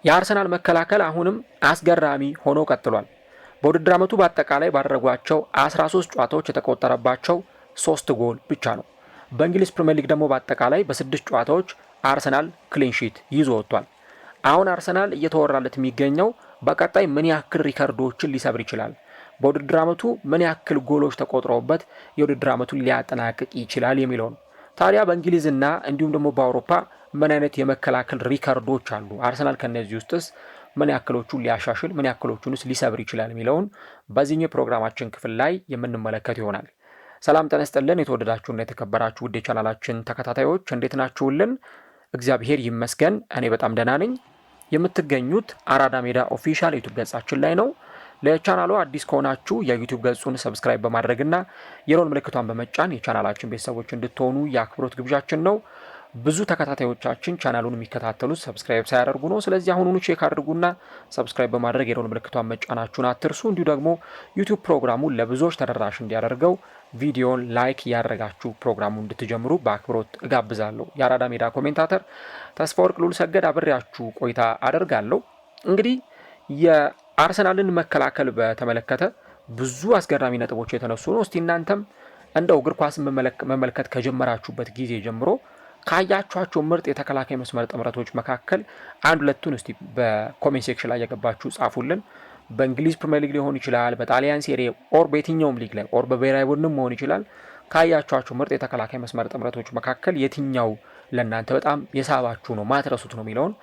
የአርሰናል መከላከል አሁንም አስገራሚ ሆኖ ቀጥሏል። በውድድር ዓመቱ በአጠቃላይ ባደረጓቸው 13 ጨዋታዎች የተቆጠረባቸው 3 ጎል ብቻ ነው። በእንግሊዝ ፕሪሚየር ሊግ ደግሞ በአጠቃላይ በ6 ጨዋታዎች አርሰናል ክሊንሺት ይዞ ወጥቷል። አሁን አርሰናል እየተወራለት የሚገኘው በቀጣይ ምን ያክል ሪከርዶችን ሊሰብር ይችላል፣ በውድድር ዓመቱ ምን ያክል ጎሎች ተቆጥረውበት የውድድር ዓመቱን ሊያጠናቅቅ ይችላል የሚለው ነው። ታዲያ በእንግሊዝና እንዲሁም ደግሞ በአውሮፓ ምን አይነት የመከላከል ሪከርዶች አሉ፣ አርሰናል ከነዚህ ውስጥስ ምን ያክሎቹን ሊያሻሽል ምን ያክሎቹንስ ሊሰብር ይችላል የሚለውን በዚህኛው ፕሮግራማችን ክፍል ላይ የምንመለከት ይሆናል። ሰላም ጤና ይስጥልን የተወደዳችሁና የተከበራችሁ ውድ የቻናላችን ተከታታዮች እንዴት ናችሁልን? እግዚአብሔር ይመስገን እኔ በጣም ደህና ነኝ። የምትገኙት አራዳ ሜዳ ኦፊሻል ዩቲዩብ ገጻችን ላይ ነው። ለቻናሉ አዲስ ከሆናችሁ የዩቲዩብ ገጹን ሰብስክራይብ በማድረግና የደወል ምልክቷን በመጫን የቻናላችን ቤተሰቦች እንድትሆኑ የአክብሮት ግብዣችን ነው። ብዙ ተከታታዮቻችን ቻናሉን የሚከታተሉት ሰብስክራይብ ሳያደርጉ ነው። ስለዚህ አሁኑኑ ቼክ አድርጉና ሰብስክራይብ በማድረግ የደወል ምልክቷን መጫናችሁን አትርሱ። እንዲሁ ደግሞ ዩቲዩብ ፕሮግራሙን ለብዙዎች ተደራሽ እንዲያደርገው ቪዲዮን ላይክ ያደረጋችሁ ፕሮግራሙን እንድትጀምሩ በአክብሮት እጋብዛለሁ። የአራዳ ሜዳ ኮሜንታተር ተስፋ ወርቅ ሉል ሰገድ አብሬያችሁ ቆይታ አደርጋለሁ። እንግዲህ የአርሰናልን መከላከል በተመለከተ ብዙ አስገራሚ ነጥቦች የተነሱ ነው። እስቲ እናንተም እንደው እግር ኳስ መመልከት ከጀመራችሁበት ጊዜ ጀምሮ ካያችኋቸው ምርጥ የተከላካይ መስመር ጥምረቶች መካከል አንድ ሁለቱን እስቲ በኮሜንት ሴክሽን ላይ የገባችሁ ጻፉልን። በእንግሊዝ ፕሪሚየር ሊግ ሊሆን ይችላል፣ በጣሊያን ሴሪ ኦር በየትኛውም ሊግ ላይ ኦር በብሔራዊ ቡድንም መሆን ይችላል። ካያችኋቸው ምርጥ የተከላካይ መስመር ጥምረቶች መካከል የትኛው ለእናንተ በጣም የሳባችሁ ነው ማትረሱት ነው የሚለውን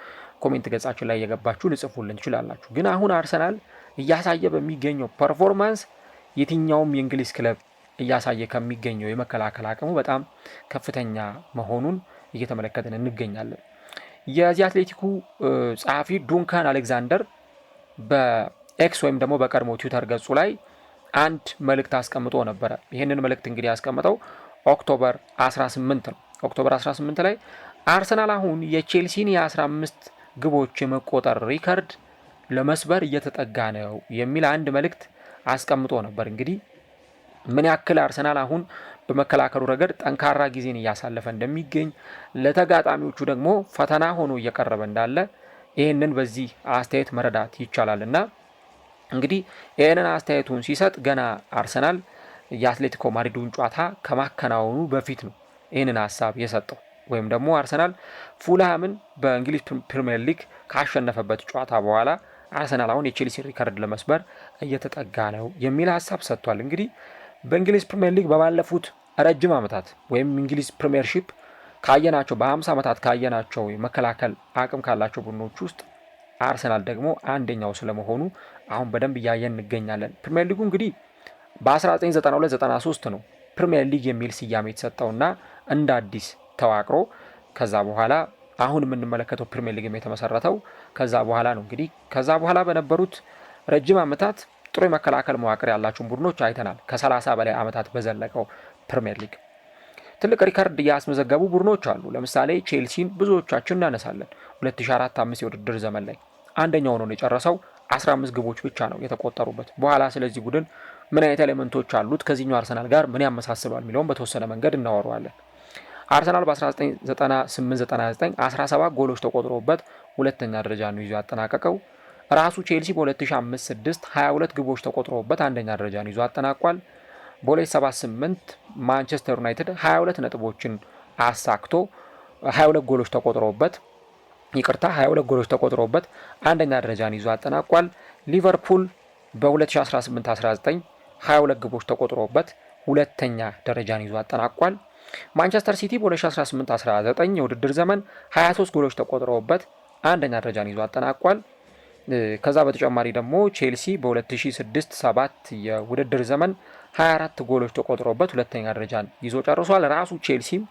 ኮሜንት ገጻችን ላይ የገባችሁ ልጽፉልን ትችላላችሁ። ግን አሁን አርሰናል እያሳየ በሚገኘው ፐርፎርማንስ የትኛውም የእንግሊዝ ክለብ እያሳየ ከሚገኘው የመከላከል አቅሙ በጣም ከፍተኛ መሆኑን እየተመለከትን እንገኛለን። የዚህ አትሌቲኩ ጸሐፊ ዱንካን አሌክዛንደር በኤክስ ወይም ደግሞ በቀድሞ ትዊተር ገጹ ላይ አንድ መልእክት አስቀምጦ ነበረ። ይህንን መልእክት እንግዲህ ያስቀምጠው ኦክቶበር 18 ነው። ኦክቶበር 18 ላይ አርሰናል አሁን የቼልሲን የ15 ግቦች የመቆጠር ሪከርድ ለመስበር እየተጠጋ ነው የሚል አንድ መልእክት አስቀምጦ ነበር። እንግዲህ ምን ያክል አርሰናል አሁን በመከላከሉ ረገድ ጠንካራ ጊዜን እያሳለፈ እንደሚገኝ ለተጋጣሚዎቹ ደግሞ ፈተና ሆኖ እየቀረበ እንዳለ ይህንን በዚህ አስተያየት መረዳት ይቻላልና እንግዲህ ይህንን አስተያየቱን ሲሰጥ ገና አርሰናል የአትሌቲኮ ማድሪዱን ጨዋታ ከማከናወኑ በፊት ነው ይህንን ሀሳብ የሰጠው። ወይም ደግሞ አርሰናል ፉልሃምን በእንግሊዝ ፕሪሚየር ሊግ ካሸነፈበት ጨዋታ በኋላ አርሰናል አሁን የቼልሲ ሪከርድ ለመስበር እየተጠጋ ነው የሚል ሀሳብ ሰጥቷል። እንግዲህ በእንግሊዝ ፕሪሚየር ሊግ በባለፉት ረጅም ዓመታት ወይም እንግሊዝ ፕሪሚየርሺፕ ካየናቸው በ50 ዓመታት ካየናቸው የመከላከል አቅም ካላቸው ቡድኖች ውስጥ አርሰናል ደግሞ አንደኛው ስለመሆኑ አሁን በደንብ እያየን እንገኛለን። ፕሪሚየር ሊጉ እንግዲህ በ1992-93 ነው ፕሪሚየር ሊግ የሚል ስያሜ የተሰጠውና እንደ አዲስ ተዋቅሮ ከዛ በኋላ አሁን የምንመለከተው ፕሪሚየር ሊግም የተመሰረተው ከዛ በኋላ ነው። እንግዲህ ከዛ በኋላ በነበሩት ረጅም ዓመታት ጥሩ የመከላከል መዋቅር ያላቸውን ቡድኖች አይተናል። ከ30 በላይ ዓመታት በዘለቀው ፕሪሚየር ሊግ ትልቅ ሪከርድ ያስመዘገቡ ቡድኖች አሉ። ለምሳሌ ቼልሲን ብዙዎቻችን እናነሳለን። 2004-5 የውድድር ዘመን ላይ አንደኛው ነው የጨረሰው። 15 ግቦች ብቻ ነው የተቆጠሩበት። በኋላ ስለዚህ ቡድን ምን አይነት ኤሌመንቶች አሉት፣ ከዚህኛው አርሰናል ጋር ምን ያመሳስሏል የሚለውን በተወሰነ መንገድ እናወራዋለን። አርሰናል በ1998-99 17 ጎሎች ተቆጥሮበት ሁለተኛ ደረጃ ነው ይዞ ያጠናቀቀው። ራሱ ቼልሲ በ2005-6 22 ግቦች ተቆጥሮበት አንደኛ ደረጃ ነው ይዞ አጠናቋል። በ2007-8 ማንቸስተር ዩናይትድ 22 ነጥቦችን አሳክቶ 22 ጎሎች ተቆጥሮበት አንደኛ ደረጃን ይዞ አጠናቋል። ሊቨርፑል በ2018-19 22 ግቦች ተቆጥሮበት ሁለተኛ ደረጃን ይዞ አጠናቋል። ማንቸስተር ሲቲ በ2018-19 የውድድር ዘመን 23 ጎሎች ተቆጥረውበት አንደኛ ደረጃን ይዞ አጠናቋል። ከዛ በተጨማሪ ደግሞ ቼልሲ በ2006-7 የውድድር ዘመን 24 ጎሎች ተቆጥረውበት ሁለተኛ ደረጃን ይዞ ጨርሷል። ራሱ ቼልሲም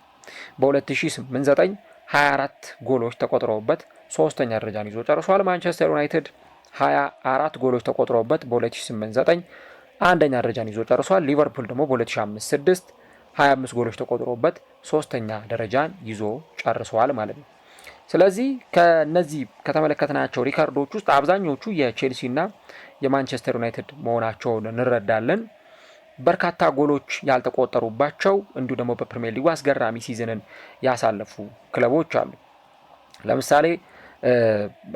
በ2008-9 24 ጎሎች ተቆጥረውበት ሶስተኛ ደረጃን ይዞ ጨርሷል። ማንቸስተር ዩናይትድ 24 ጎሎች ተቆጥረውበት በ2008-9 አንደኛ ደረጃን ይዞ ጨርሷል። ሊቨርፑል ደግሞ በ2005-6 25 ጎሎች ተቆጥሮበት ሶስተኛ ደረጃን ይዞ ጨርሷል ማለት ነው። ስለዚህ ከነዚህ ከተመለከትናቸው ሪካርዶች ውስጥ አብዛኞቹ የቼልሲና የማንቸስተር ዩናይትድ መሆናቸውን እንረዳለን። በርካታ ጎሎች ያልተቆጠሩባቸው እንዲሁ ደግሞ በፕሪሚየር ሊጉ አስገራሚ ሲዝንን ያሳለፉ ክለቦች አሉ። ለምሳሌ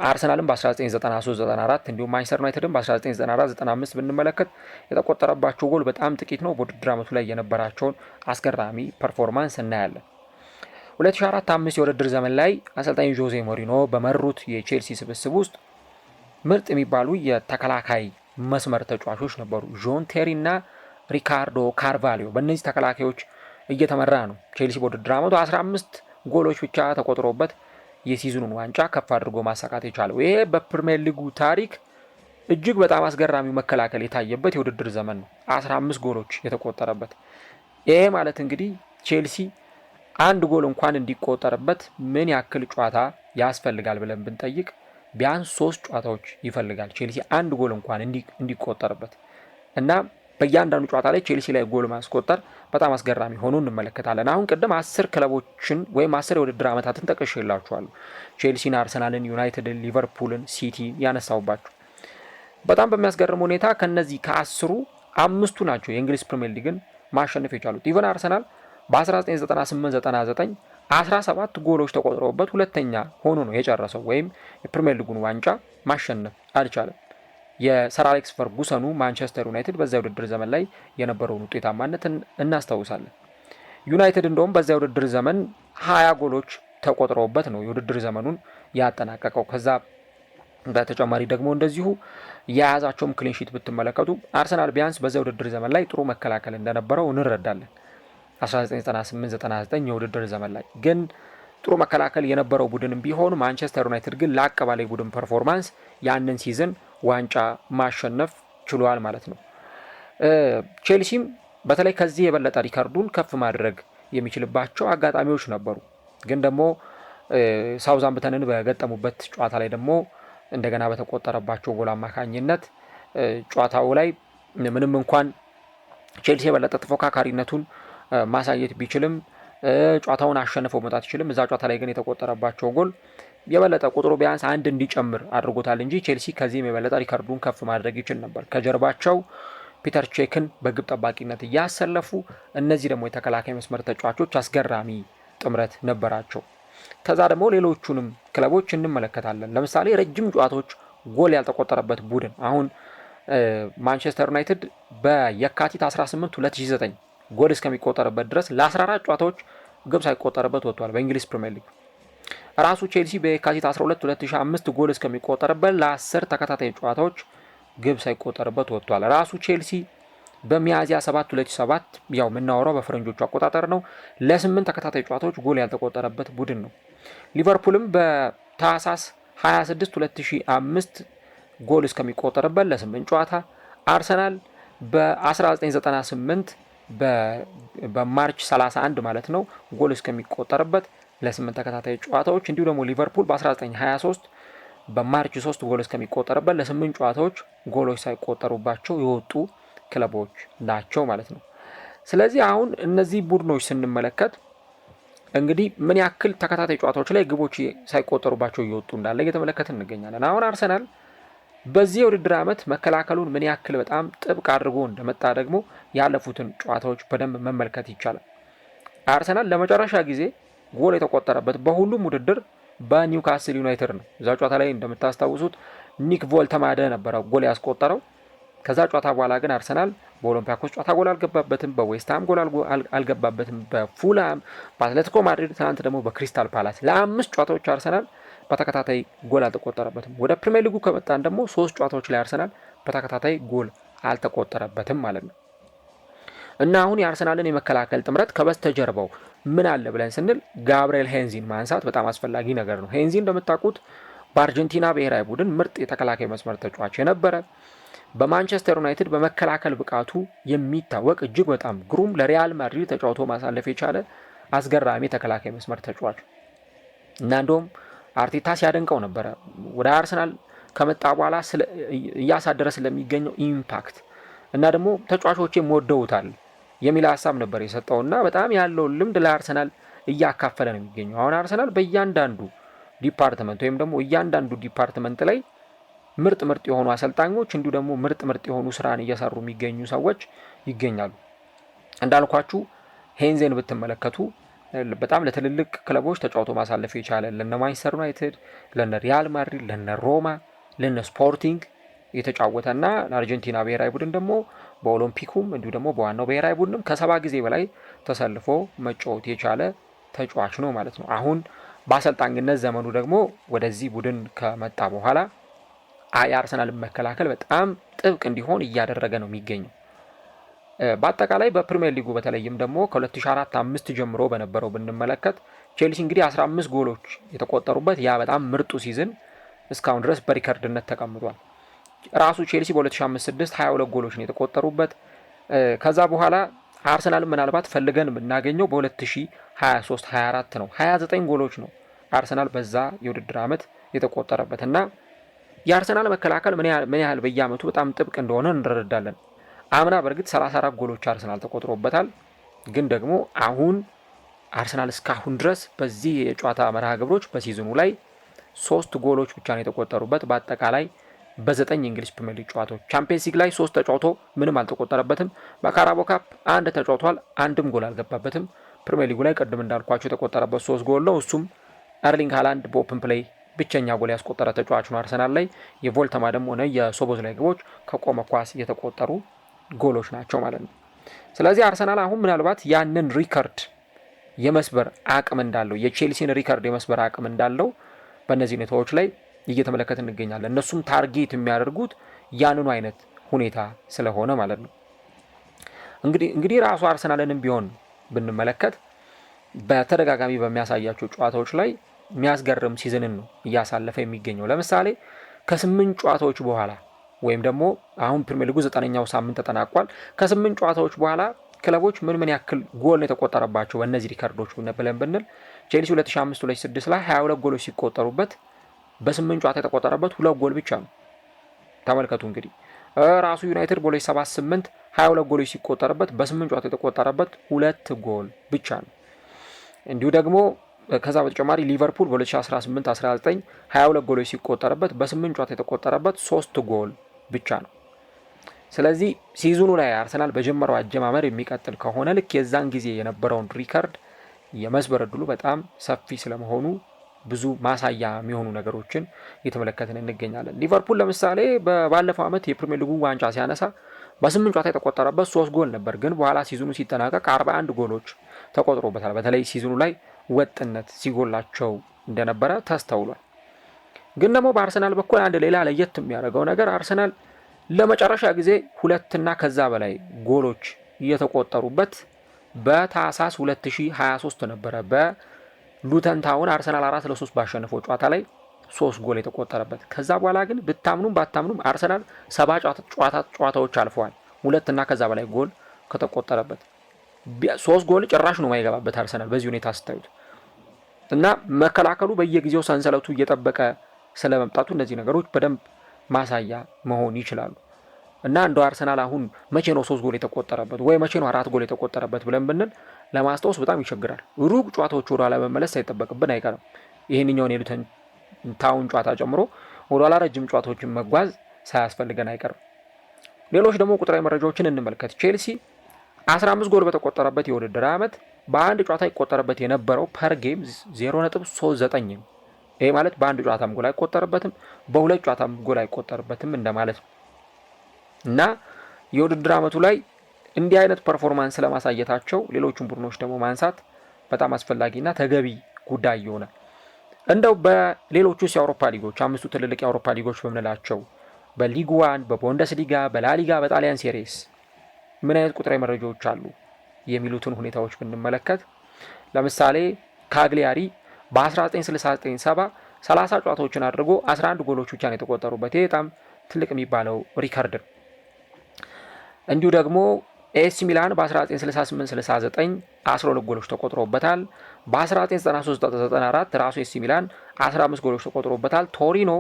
አርሰናልም በ1993-94 እንዲሁም ማንቸስተር ዩናይትድም በ1994-95 ብንመለከት የተቆጠረባቸው ጎል በጣም ጥቂት ነው። በውድድር ዓመቱ ላይ የነበራቸውን አስገራሚ ፐርፎርማንስ እናያለን። 2004-5 የውድድር ዘመን ላይ አሰልጣኝ ጆዜ ሞሪኖ በመሩት የቼልሲ ስብስብ ውስጥ ምርጥ የሚባሉ የተከላካይ መስመር ተጫዋቾች ነበሩ። ጆን ቴሪ እና ሪካርዶ ካርቫሊዮ። በእነዚህ ተከላካዮች እየተመራ ነው ቼልሲ በውድድር ዓመቱ 15 ጎሎች ብቻ ተቆጥሮበት የሲዝኑን ዋንጫ ከፍ አድርጎ ማሳካት የቻለው። ይሄ በፕሪሚየር ሊጉ ታሪክ እጅግ በጣም አስገራሚው መከላከል የታየበት የውድድር ዘመን ነው። 15 ጎሎች የተቆጠረበት። ይሄ ማለት እንግዲህ ቼልሲ አንድ ጎል እንኳን እንዲቆጠርበት ምን ያክል ጨዋታ ያስፈልጋል ብለን ብንጠይቅ ቢያንስ 3 ጨዋታዎች ይፈልጋል ቼልሲ አንድ ጎል እንኳን እንዲቆጠርበት እና በእያንዳንዱ ጨዋታ ላይ ቼልሲ ላይ ጎል ማስቆጠር በጣም አስገራሚ ሆኖ እንመለከታለን። አሁን ቅድም 10 ክለቦችን ወይም 10 የውድድር ዓመታትን ጠቅሼላችኋለሁ። ቼልሲን፣ አርሰናልን፣ ዩናይትድን፣ ሊቨርፑልን፣ ሲቲ ያነሳውባችሁ። በጣም በሚያስገርም ሁኔታ ከነዚህ ከ10ሩ 5ቱ ናቸው የእንግሊዝ ፕሪሚየር ሊግን ማሸነፍ የቻሉት። ኢቨን አርሰናል በ1998-99 17 ጎሎች ተቆጥረውበት ሁለተኛ ሆኖ ነው የጨረሰው፣ ወይም የፕሪሚየር ሊጉን ዋንጫ ማሸነፍ አልቻለም። የሰር አሌክስ ፈርጉሰኑ ማንቸስተር ዩናይትድ በዚያ ውድድር ዘመን ላይ የነበረውን ውጤታማነት እናስታውሳለን። ዩናይትድ እንደውም በዚያ ውድድር ዘመን 20 ጎሎች ተቆጥረውበት ነው የውድድር ዘመኑን ያጠናቀቀው። ከዛ በተጨማሪ ደግሞ እንደዚሁ የያዛቸውም ክሊንሺት ብትመለከቱ አርሰናል ቢያንስ በዚያ ውድድር ዘመን ላይ ጥሩ መከላከል እንደነበረው እንረዳለን። 1998-99 የውድድር ዘመን ላይ ግን ጥሩ መከላከል የነበረው ቡድንም ቢሆን ማንቸስተር ዩናይትድ ግን ለአቀባላይ ቡድን ፐርፎርማንስ ያንን ሲዝን ዋንጫ ማሸነፍ ችሏል ማለት ነው። ቼልሲም በተለይ ከዚህ የበለጠ ሪካርዱን ከፍ ማድረግ የሚችልባቸው አጋጣሚዎች ነበሩ። ግን ደግሞ ሳውዛምፕተንን በገጠሙበት ጨዋታ ላይ ደግሞ እንደገና በተቆጠረባቸው ጎል አማካኝነት ጨዋታው ላይ ምንም እንኳን ቼልሲ የበለጠ ተፎካካሪነቱን ማሳየት ቢችልም ጨዋታውን አሸንፈው መውጣት ይችልም። እዛ ጨዋታ ላይ ግን የተቆጠረባቸው ጎል የበለጠ ቁጥሩ ቢያንስ አንድ እንዲጨምር አድርጎታል እንጂ ቼልሲ ከዚህም የበለጠ ሪካርዱን ከፍ ማድረግ ይችል ነበር። ከጀርባቸው ፒተር ቼክን በግብ ጠባቂነት እያሰለፉ፣ እነዚህ ደግሞ የተከላካይ መስመር ተጫዋቾች አስገራሚ ጥምረት ነበራቸው። ከዛ ደግሞ ሌሎቹንም ክለቦች እንመለከታለን። ለምሳሌ ረጅም ጨዋታዎች ጎል ያልተቆጠረበት ቡድን አሁን ማንቸስተር ዩናይትድ በየካቲት 18 2009 ጎል እስከሚቆጠርበት ድረስ ለ14 ጨዋታዎች ግብ ሳይቆጠርበት ወጥቷል በእንግሊዝ ፕሪሚየር ሊግ። ራሱ ቼልሲ በየካቲት 12 2005 ጎል እስከሚቆጠርበት ለ10 ተከታታይ ጨዋታዎች ግብ ሳይቆጠርበት ወጥቷል። ራሱ ቼልሲ በሚያዝያ 7 2007 ያው የምናወራው በፈረንጆቹ አቆጣጠር ነው፣ ለ8 ተከታታይ ጨዋታዎች ጎል ያልተቆጠረበት ቡድን ነው። ሊቨርፑልም በታህሳስ 26 2005 ጎል እስከሚቆጠርበት ለ8 ጨዋታ፣ አርሰናል በ1998 በማርች 31 ማለት ነው ጎል እስከሚቆጠርበት ለ8 ተከታታይ ጨዋታዎች፣ እንዲሁ ደግሞ ሊቨርፑል በ1923 በማርች 3 ጎል እስከሚቆጠርበት ለ8 ጨዋታዎች ጎሎች ሳይቆጠሩባቸው የወጡ ክለቦች ናቸው ማለት ነው። ስለዚህ አሁን እነዚህ ቡድኖች ስንመለከት እንግዲህ ምን ያክል ተከታታይ ጨዋታዎች ላይ ግቦች ሳይቆጠሩባቸው እየወጡ እንዳለ እየተመለከትን እንገኛለን። አሁን አርሰናል በዚህ የውድድር ዓመት መከላከሉን ምን ያክል በጣም ጥብቅ አድርጎ እንደመጣ ደግሞ ያለፉትን ጨዋታዎች በደንብ መመልከት ይቻላል። አርሰናል ለመጨረሻ ጊዜ ጎል የተቆጠረበት በሁሉም ውድድር በኒውካስል ዩናይትድ ነው። እዛ ጨዋታ ላይ እንደምታስታውሱት ኒክ ቮልተማደ ነበረ ጎል ያስቆጠረው። ከዛ ጨዋታ በኋላ ግን አርሰናል በኦሎምፒያኮስ ጨዋታ ጎል አልገባበትም፣ በዌስትሃም ጎል አልገባበትም፣ በፉላም፣ በአትሌቲኮ ማድሪድ፣ ትናንት ደግሞ በክሪስታል ፓላስ ለ5 ጨዋታዎች አርሰናል በተከታታይ ጎል አልተቆጠረበትም። ወደ ፕሪሚየር ሊጉ ከመጣን ደግሞ 3 ጨዋታዎች ላይ አርሰናል በተከታታይ ጎል አልተቆጠረበትም ማለት ነው። እና አሁን የአርሰናልን የመከላከል ጥምረት ከበስተጀርባው ምን አለ ብለን ስንል ጋብርኤል ሄንዚን ማንሳት በጣም አስፈላጊ ነገር ነው። ሄንዚ እንደምታውቁት በአርጀንቲና ብሔራዊ ቡድን ምርጥ የተከላካይ መስመር ተጫዋች የነበረ፣ በማንቸስተር ዩናይትድ በመከላከል ብቃቱ የሚታወቅ እጅግ በጣም ግሩም፣ ለሪያል ማድሪድ ተጫውቶ ማሳለፍ የቻለ አስገራሚ ተከላካይ መስመር ተጫዋች እና እንደውም አርቴታ ሲያደንቀው ነበረ ወደ አርሰናል ከመጣ በኋላ እያሳደረ ስለሚገኘው ኢምፓክት እና ደግሞ ተጫዋቾቼም ወደውታል የሚል ሀሳብ ነበር የሰጠውና በጣም ያለውን ልምድ ለአርሰናል እያካፈለ ነው የሚገኘው። አሁን አርሰናል በእያንዳንዱ ዲፓርትመንት ወይም ደግሞ እያንዳንዱ ዲፓርትመንት ላይ ምርጥ የሆኑ አሰልጣኞች እንዲሁ ደግሞ ምርጥ የሆኑ ስራን እየሰሩ የሚገኙ ሰዎች ይገኛሉ። እንዳልኳችሁ ሄንዜን ብትመለከቱ በጣም ለትልልቅ ክለቦች ተጫውቶ ማሳለፍ የቻለ ለነ ማንቸስተር ዩናይትድ፣ ለነ ሪያል ማድሪድ፣ ለነ ሮማ፣ ለነ ስፖርቲንግ የተጫወተና ለአርጀንቲና ብሔራዊ ቡድን ደግሞ በኦሎምፒኩም እንዲሁ ደግሞ በዋናው ብሔራዊ ቡድንም ከ70 ጊዜ በላይ ተሰልፎ መጫወት የቻለ ተጫዋች ነው ማለት ነው። አሁን በአሰልጣኝነት ዘመኑ ደግሞ ወደዚህ ቡድን ከመጣ በኋላ የአርሰናል መከላከል በጣም ጥብቅ እንዲሆን እያደረገ ነው የሚገኘው። በአጠቃላይ በፕሪሚየር ሊጉ በተለይም ደግሞ ከ2004-5 ጀምሮ በነበረው ብንመለከት ቼልሲ እንግዲህ 15 ጎሎች የተቆጠሩበት ያ በጣም ምርጡ ሲዝን እስካሁን ድረስ በሪከርድነት ተቀምጧል። ራሱ ቼልሲ በ2005-6 22 ጎሎች ነው የተቆጠሩበት። ከዛ በኋላ አርሰናል ምናልባት ፈልገን የምናገኘው በ2023-24 ነው 29 ጎሎች ነው አርሰናል በዛ የውድድር ዓመት የተቆጠረበት እና የአርሰናል መከላከል ምን ያህል በየዓመቱ በጣም ጥብቅ እንደሆነ እንረዳለን። አምና በእርግጥ 34 ጎሎች አርሰናል ተቆጥሮበታል። ግን ደግሞ አሁን አርሰናል እስካሁን ድረስ በዚህ የጨዋታ መርሃ ግብሮች በሲዝኑ ላይ 3 ጎሎች ብቻ ነው የተቆጠሩበት። በአጠቃላይ በ9 የእንግሊዝ ፕሪሚየር ሊግ ጨዋታዎች ቻምፒየንስ ሊግ ላይ 3 ተጫውቶ ምንም አልተቆጠረበትም። በካራቦ ካፕ 1 ተጫውቷል፣ አንድም ጎል አልገባበትም። ፕሪሚየር ሊጉ ላይ ቅድም እንዳልኳቸው የተቆጠረበት 3 ጎል ነው። እሱም ኤርሊንግ ሃላንድ በኦፕን ፕሌይ ብቸኛ ጎል ያስቆጠረ ተጫዋች ነው አርሰናል ላይ። የቮልተማ ደግሞ ሆነ የሶቦዝ ላይ ግቦች ከቆመ ኳስ የተቆጠሩ ጎሎች ናቸው ማለት ነው። ስለዚህ አርሰናል አሁን ምናልባት ያንን ሪከርድ የመስበር አቅም እንዳለው የቼልሲን ሪከርድ የመስበር አቅም እንዳለው በእነዚህ ሁኔታዎች ላይ እየተመለከት እንገኛለን። እነሱም ታርጌት የሚያደርጉት ያንኑ አይነት ሁኔታ ስለሆነ ማለት ነው። እንግዲህ ራሱ አርሰናልንም ቢሆን ብንመለከት በተደጋጋሚ በሚያሳያቸው ጨዋታዎች ላይ የሚያስገርም ሲዝንን ነው እያሳለፈ የሚገኘው። ለምሳሌ ከ8 ጨዋታዎች በኋላ ወይም ደግሞ አሁን ፕሪሚየር ሊጉ 9ኛው ሳምንት ተጠናቋል። ከ8 ጨዋታዎች በኋላ ክለቦች ምን ያክል ጎል ነው የተቆጠረባቸው በእነዚህ ሪከርዶች ብለን ብንል ቼልሲ 2005-2006 ላይ 22 ጎሎች ሲቆጠሩበት በ8 ጨዋታ የተቆጠረበት 2 ጎል ብቻ ነው። ተመልከቱ እንግዲህ ራሱ ዩናይትድ በ2007-8 22 ጎሎች ሲቆጠረበት በ8 ጨዋታ የተቆጠረበት 2 ጎል ብቻ ነው። እንዲሁ ደግሞ ከዛ በተጨማሪ ሊቨርፑል በ2018-19 22 ጎሎች ሲቆጠረበት በ8 ጨዋታ የተቆጠረበት 3 ጎል ብቻ ነው። ስለዚህ ሲዝኑ ላይ አርሰናል በጀመረው አጀማመር የሚቀጥል ከሆነ ልክ የዛን ጊዜ የነበረውን ሪከርድ የመስበር ዕድሉ በጣም ሰፊ ስለመሆኑ ብዙ ማሳያ የሚሆኑ ነገሮችን እየተመለከትን እንገኛለን። ሊቨርፑል ለምሳሌ ባለፈው ዓመት የፕሪሚየር ሊጉ ዋንጫ ሲያነሳ በ8 ጨዋታ የተቆጠረበት 3 ጎል ነበር። ግን በኋላ ሲዝኑ ሲጠናቀቅ 41 ጎሎች ተቆጥሮበታል። በተለይ ሲዝኑ ላይ ወጥነት ሲጎላቸው እንደነበረ ተስተውሏል። ግን ደግሞ በአርሰናል በኩል አንድ ሌላ ለየት የሚያደርገው ነገር አርሰናል ለመጨረሻ ጊዜ 2 ከዛ በላይ ጎሎች እየተቆጠሩበት በታህሳስ 2023 ነበረ። በሉተን ታውን አርሰናል 4-3 ባሸነፈው ጨዋታ ላይ 3 ጎል የተቆጠረበት። ከዛ በኋላ ግን ብታምኑም ባታምኑም አርሰናል 7 ጨዋታዎች አልፈዋል 2 ከዛ በላይ ጎል ከተቆጠረበት። 3 ጎል ጭራሽ ነው ማይገባበት አርሰናል በዚህ ሁኔታ ስታዩት እና መከላከሉ በየጊዜው ሰንሰለቱ እየጠበቀ ስለመምጣቱ እነዚህ ነገሮች በደንብ ማሳያ መሆን ይችላሉ። እና እንደው አርሰናል አሁን መቼ ነው 3 ጎል የተቆጠረበት ወይ መቼ ነው 4 ጎል የተቆጠረበት ብለን ብንል ለማስታወስ በጣም ይቸግራል። ሩቅ ጨዋታዎች ወደ ኋላ መመለስ ሳይጠበቅብን አይቀርም። ይህንኛውን የሉተን ታውን ጨዋታ ጨምሮ ወደ ኋላ ረጅም ጨዋታዎችን መጓዝ ሳያስፈልገን አይቀርም። ሌሎች ደግሞ ቁጥራዊ መረጃዎችን እንመልከት። ቼልሲ 15 ጎል በተቆጠረበት የውድድር ዓመት በአንድ ጨዋታ ይቆጠረበት የነበረው ፐር ጌም 0.39 ነው። ይሄ ማለት በአንድ ጨዋታም ጎል አይቆጠርበትም፣ በሁለት ጨዋታም ጎል አይቆጠርበትም እንደማለት ነው። እና የውድድር ዓመቱ ላይ እንዲህ አይነት ፐርፎርማንስ ለማሳየታቸው ሌሎቹን ቡድኖች ደግሞ ማንሳት በጣም አስፈላጊና ተገቢ ጉዳይ ይሆናል። እንደው በሌሎቹ የአውሮፓ ሊጎች 5ቱ ትልልቅ የአውሮፓ ሊጎች በምንላቸው በሊግ 1፣ በቡንደስሊጋ፣ በላሊጋ፣ በጣሊያን ሴሪስ ምን አይነት ቁጥራዊ መረጃዎች አሉ የሚሉትን ሁኔታዎች ብንመለከት ለምሳሌ ካግሊያሪ በ1969-70 30 ጨዋታዎችን አድርጎ 11 ጎሎች ብቻ ነው የተቆጠሩበት። ይህ በጣም ትልቅ የሚባለው ሪከርድ ነው። እንዲሁ ደግሞ ኤሲ ሚላን በ1968-69 12 ጎሎች ተቆጥሮበታል። በ1993-94 ራሱ ኤሲ ሚላን 15 ጎሎች ተቆጥሮበታል። ቶሪኖ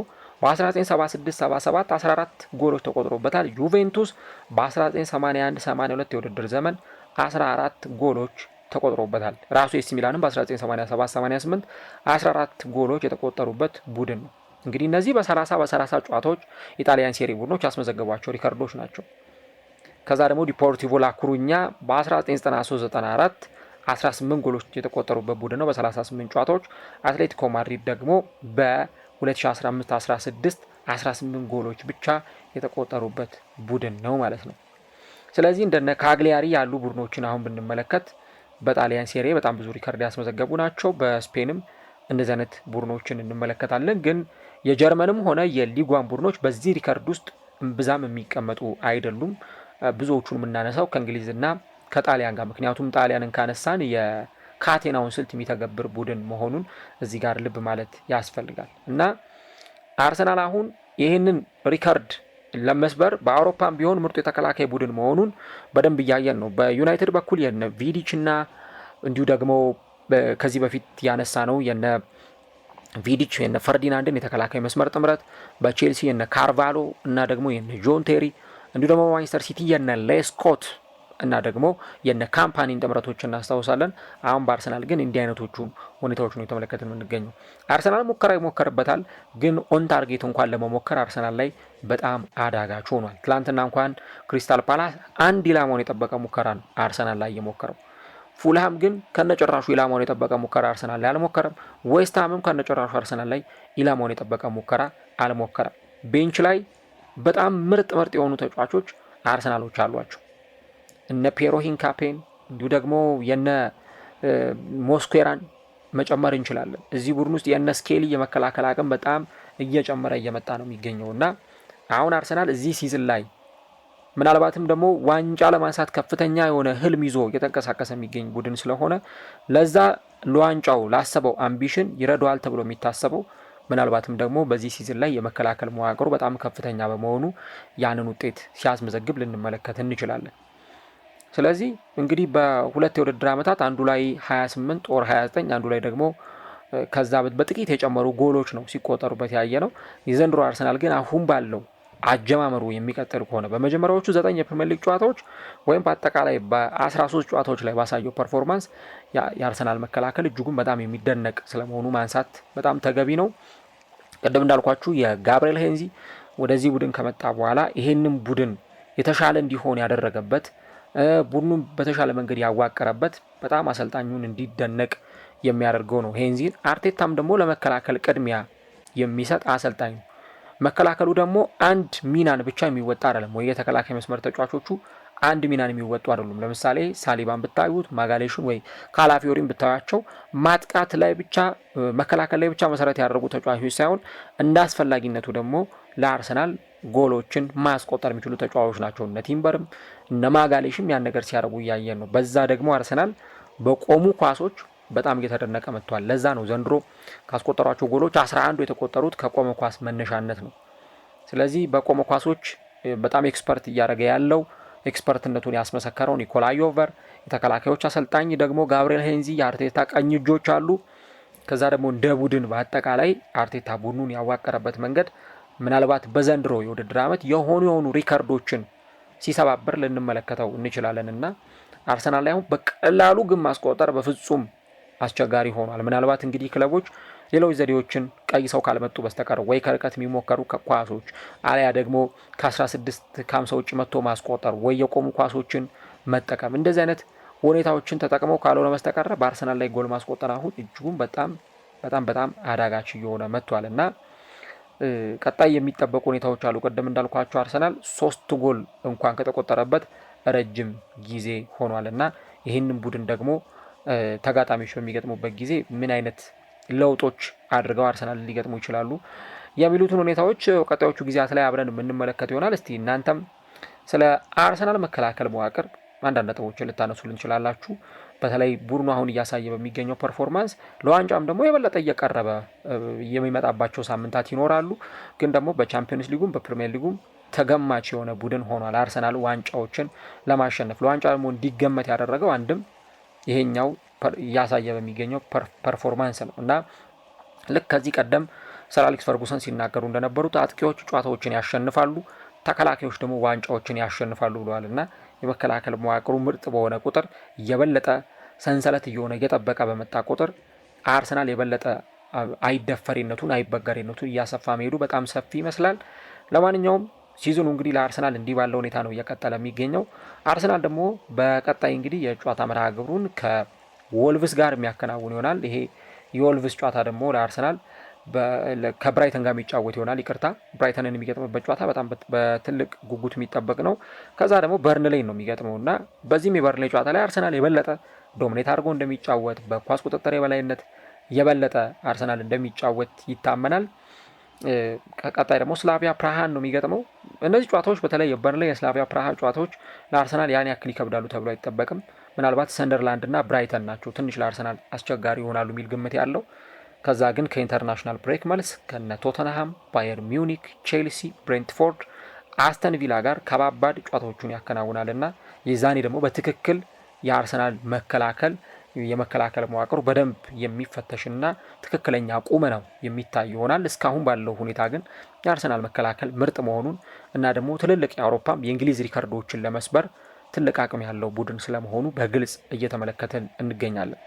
በ1976-77 14 ጎሎች ተቆጥሮበታል። ዩቬንቱስ በ1981-82 የውድድር ዘመን 14 ጎሎች ተቆጥሮበታል። ራሱ ኤሲ ሚላንም በ1987-88 14 ጎሎች የተቆጠሩበት ቡድን ነው። እንግዲህ እነዚህ በ30 ጨዋታዎች ኢጣሊያን ሴሪ ቡድኖች ያስመዘገቧቸው ሪከርዶች ናቸው። ከዛ ደግሞ ዲፖርቲቮ ላ ኩሩኛ በ1993-94 18 ጎሎች የተቆጠሩበት ቡድን ነው በ38 ጨዋታዎች። አትሌቲኮ ማድሪድ ደግሞ በ2015-16 18 ጎሎች ብቻ የተቆጠሩበት ቡድን ነው ማለት ነው። ስለዚህ እንደነ ካግሊያሪ ያሉ ቡድኖችን አሁን ብንመለከት በጣሊያን ሴሪ በጣም ብዙ ሪከርድ ያስመዘገቡ ናቸው። በስፔንም እንደዚህ አይነት ቡድኖችን እንመለከታለን። ግን የጀርመንም ሆነ የሊጓን ቡድኖች በዚህ ሪከርድ ውስጥ እምብዛም የሚቀመጡ አይደሉም። ብዙዎቹን የምናነሳው ከእንግሊዝና ከጣሊያን ጋር፣ ምክንያቱም ጣሊያንን ካነሳን የካቴናውን ስልት የሚተገብር ቡድን መሆኑን እዚህ ጋር ልብ ማለት ያስፈልጋል እና አርሰናል አሁን ይህንን ሪከርድ ለመስበር በአውሮፓም ቢሆን ምርጡ የተከላካይ ቡድን መሆኑን በደንብ እያየን ነው። በዩናይትድ በኩል የነ ቪዲች እና እንዲሁ ደግሞ ከዚህ በፊት ያነሳ ነው የነ ቪዲች የነ ፈርዲናንድን የተከላካይ መስመር ጥምረት፣ በቼልሲ የነ ካርቫሎ እና ደግሞ የነ ጆን ቴሪ እንዲሁ ደግሞ በማንቸስተር ሲቲ የነ ሌስኮት እና ደግሞ የነ ካምፓኒን ጥምረቶች እናስታውሳለን። አሁን በአርሰናል ግን እንዲህ አይነቶቹ ሁኔታዎች ነው የተመለከትን የምንገኘው። አርሰናል ሙከራ ይሞከርበታል፣ ግን ኦን ታርጌት እንኳን ለመሞከር አርሰናል ላይ በጣም አዳጋች ሆኗል። ትላንትና እንኳን ክሪስታል ፓላስ አንድ ኢላማውን የጠበቀ ሙከራ ነው አርሰናል ላይ የሞከረው። ፉልሃም ግን ከነጨራሹ ኢላማውን የጠበቀ ሙከራ አርሰናል ላይ አልሞከረም። ዌስትሃምም ከነጨራሹ አርሰናል ላይ ኢላማውን የጠበቀ ሙከራ አልሞከረም። ቤንች ላይ በጣም ምርጥ የሆኑ ተጫዋቾች አርሰናሎች አሏቸው። እነ ፔሮ ሂንካፔን እንዲሁ ደግሞ የነ ሞስኩዌራን መጨመር እንችላለን። እዚህ ቡድን ውስጥ የነ ስኬሊ የመከላከል አቅም በጣም እየጨመረ እየመጣ ነው የሚገኘው እና አሁን አርሰናል እዚህ ሲዝን ላይ ምናልባትም ደግሞ ዋንጫ ለማንሳት ከፍተኛ የሆነ ህልም ይዞ እየተንቀሳቀሰ የሚገኝ ቡድን ስለሆነ ለዛ ለዋንጫው ላሰበው አምቢሽን ይረዳዋል ተብሎ የሚታሰበው ምናልባትም ደግሞ በዚህ ሲዝን ላይ የመከላከል መዋቅሩ በጣም ከፍተኛ በመሆኑ ያንን ውጤት ሲያስመዘግብ ልንመለከት እንችላለን። ስለዚህ እንግዲህ በሁለት የውድድር ዓመታት አንዱ ላይ 28 ኦር 29 አንዱ ላይ ደግሞ ከዛ በጥቂት የጨመሩ ጎሎች ነው ሲቆጠሩበት ያየ ነው። የዘንድሮ አርሰናል ግን አሁን ባለው አጀማመሩ የሚቀጥል ከሆነ በመጀመሪያዎቹ 9 የፕሪሚየር ሊግ ጨዋታዎች ወይም በአጠቃላይ በ13 ጨዋታዎች ላይ ባሳየው ፐርፎርማንስ የአርሰናል መከላከል እጅጉን በጣም የሚደነቅ ስለመሆኑ ማንሳት በጣም ተገቢ ነው። ቅድም እንዳልኳችሁ የጋብርኤል ሄንዚ ወደዚህ ቡድን ከመጣ በኋላ ይሄንን ቡድን የተሻለ እንዲሆን ያደረገበት ቡድኑን በተሻለ መንገድ ያዋቀረበት በጣም አሰልጣኙን እንዲደነቅ የሚያደርገው ነው ሄንዚን። አርቴታም ደግሞ ለመከላከል ቅድሚያ የሚሰጥ አሰልጣኝ ነው። መከላከሉ ደግሞ አንድ ሚናን ብቻ የሚወጣ አይደለም ወይ የተከላካይ መስመር ተጫዋቾቹ አንድ ሚናን የሚወጡ አይደሉም። ለምሳሌ ሳሊባን ብታዩት፣ ማጋሌሽን ወይ ካላፊዮሪን ብታያቸው ማጥቃት ላይ ብቻ መከላከል ላይ ብቻ መሰረት ያደረጉ ተጫዋቾች ሳይሆን እንደ አስፈላጊነቱ ደግሞ ለአርሰናል ጎሎችን ማስቆጠር የሚችሉ ተጫዋቾች ናቸው። እነ ቲምበርም እነ ማጋሌሽም ያን ነገር ሲያደርጉ እያየን ነው። በዛ ደግሞ አርሰናል በቆሙ ኳሶች በጣም እየተደነቀ መጥቷል። ለዛ ነው ዘንድሮ ካስቆጠሯቸው ጎሎች 11 የተቆጠሩት ከቆመ ኳስ መነሻነት ነው። ስለዚህ በቆመ ኳሶች በጣም ኤክስፐርት እያደረገ ያለው ኤክስፐርትነቱን ያስመሰከረው ኒኮላ ዮቨር፣ የተከላካዮች አሰልጣኝ ደግሞ ጋብርኤል ሄንዚ የአርቴታ ቀኝ እጆች አሉ። ከዛ ደግሞ እንደ ቡድን በአጠቃላይ አርቴታ ቡድኑን ያዋቀረበት መንገድ ምናልባት በዘንድሮ የውድድር ዓመት የሆኑ ሪከርዶችን ሲሰባብር ልንመለከተው እንችላለን እና አርሰናል ላይ አሁን በቀላሉ ግን ማስቆጠር በፍጹም አስቸጋሪ ሆኗል። ምናልባት እንግዲህ ክለቦች ሌሎች ዘዴዎችን ቀይሰው ካልመጡ በስተቀር ወይ ከርቀት የሚሞከሩ ኳሶች አለያ ደግሞ ከ16 ከ50 ውጭ መጥቶ ማስቆጠር ወይ የቆሙ ኳሶችን መጠቀም እንደዚህ አይነት ሁኔታዎችን ተጠቅመው ካልሆነ በስተቀር በአርሰናል ላይ ጎል ማስቆጠር አሁን እጅጉን በጣም አዳጋች እየሆነ መጥቷል እና ቀጣይ የሚጠበቁ ሁኔታዎች አሉ። ቀደም እንዳልኳቸው አርሰናል 3 ጎል እንኳን ከተቆጠረበት ረጅም ጊዜ ሆኗል እና ይህንን ቡድን ደግሞ ተጋጣሚዎች በሚገጥሙበት ጊዜ ምን አይነት ለውጦች አድርገው አርሰናል ሊገጥሙ ይችላሉ የሚሉትን ሁኔታዎች ቀጣዮቹ ጊዜያት ላይ አብረን የምንመለከት ይሆናል። እስቲ እናንተም ስለ አርሰናል መከላከል መዋቅር አንዳንድ ነጥቦችን ልታነሱልን እንችላላችሁ። በተለይ ቡድኑ አሁን እያሳየ በሚገኘው ፐርፎርማንስ ለዋንጫም ደግሞ የበለጠ እየቀረበ የሚመጣባቸው ሳምንታት ይኖራሉ። ግን ደግሞ በቻምፒዮንስ ሊጉም በፕሪሚየር ሊጉም ተገማች የሆነ ቡድን ሆኗል አርሰናል ዋንጫዎችን ለማሸነፍ። ለዋንጫ ደግሞ እንዲገመት ያደረገው አንድም ይሄኛው እያሳየ በሚገኘው ፐርፎርማንስ ነው እና ልክ ከዚህ ቀደም ሰር አሌክስ ፈርጉሰን ሲናገሩ እንደነበሩት አጥቂዎች ጨዋታዎችን ያሸንፋሉ፣ ተከላካዮች ደግሞ ዋንጫዎችን ያሸንፋሉ ብለዋል እና የመከላከል መዋቅሩ ምርጥ በሆነ ቁጥር የበለጠ ሰንሰለት እየሆነ እየጠበቀ በመጣ ቁጥር አርሰናል የበለጠ አይደፈሪነቱን አይበገሬነቱን እያሰፋ መሄዱ በጣም ሰፊ ይመስላል። ለማንኛውም ሲዝኑ እንግዲህ ለአርሰናል እንዲህ ባለው ሁኔታ ነው እየቀጠለ የሚገኘው። አርሰናል ደግሞ በቀጣይ እንግዲህ የጨዋታ መርሃ ግብሩን ወልቭስ ጋር የሚያከናውን ይሆናል። ይሄ የወልቭስ ጨዋታ ደግሞ ለአርሰናል ከብራይተን ጋር የሚጫወት ይሆናል። ይቅርታ ብራይተንን የሚገጥምበት ጨዋታ በጣም በትልቅ ጉጉት የሚጠበቅ ነው። ከዛ ደግሞ በርንሌይ ነው የሚገጥመው እና በዚህም የበርንሌይ ጨዋታ ላይ አርሰናል የበለጠ ዶሚኔት አድርጎ እንደሚጫወት በኳስ ቁጥጥር የበላይነት የበለጠ አርሰናል እንደሚጫወት ይታመናል። ከቀጣይ ደግሞ ስላቪያ ፕራሃን ነው የሚገጥመው። እነዚህ ጨዋታዎች በተለይ የበርንሌይ የስላቪያ ፕራሃ ጨዋታዎች ለአርሰናል ያን ያክል ይከብዳሉ ተብሎ አይጠበቅም። ምናልባት ሰንደርላንድ እና ብራይተን ናቸው ትንሽ ለአርሰናል አስቸጋሪ ይሆናሉ የሚል ግምት ያለው። ከዛ ግን ከኢንተርናሽናል ብሬክ መልስ ከነ ቶተንሃም፣ ባየር ሚዩኒክ፣ ቼልሲ፣ ብሬንትፎርድ፣ አስተን ቪላ ጋር ከባባድ ጨዋታዎቹን ያከናውናል እና የዛኔ ደግሞ በትክክል የአርሰናል የመከላከል መዋቅሩ በደንብ የሚፈተሽና ትክክለኛ ቁመናው የሚታይ ይሆናል። እስካሁን ባለው ሁኔታ ግን የአርሰናል መከላከል ምርጥ መሆኑን እና ደግሞ ትልልቅ የአውሮፓም የእንግሊዝ ሪከርዶችን ለመስበር ትልቅ አቅም ያለው ቡድን ስለመሆኑ በግልጽ እየተመለከትን እንገኛለን።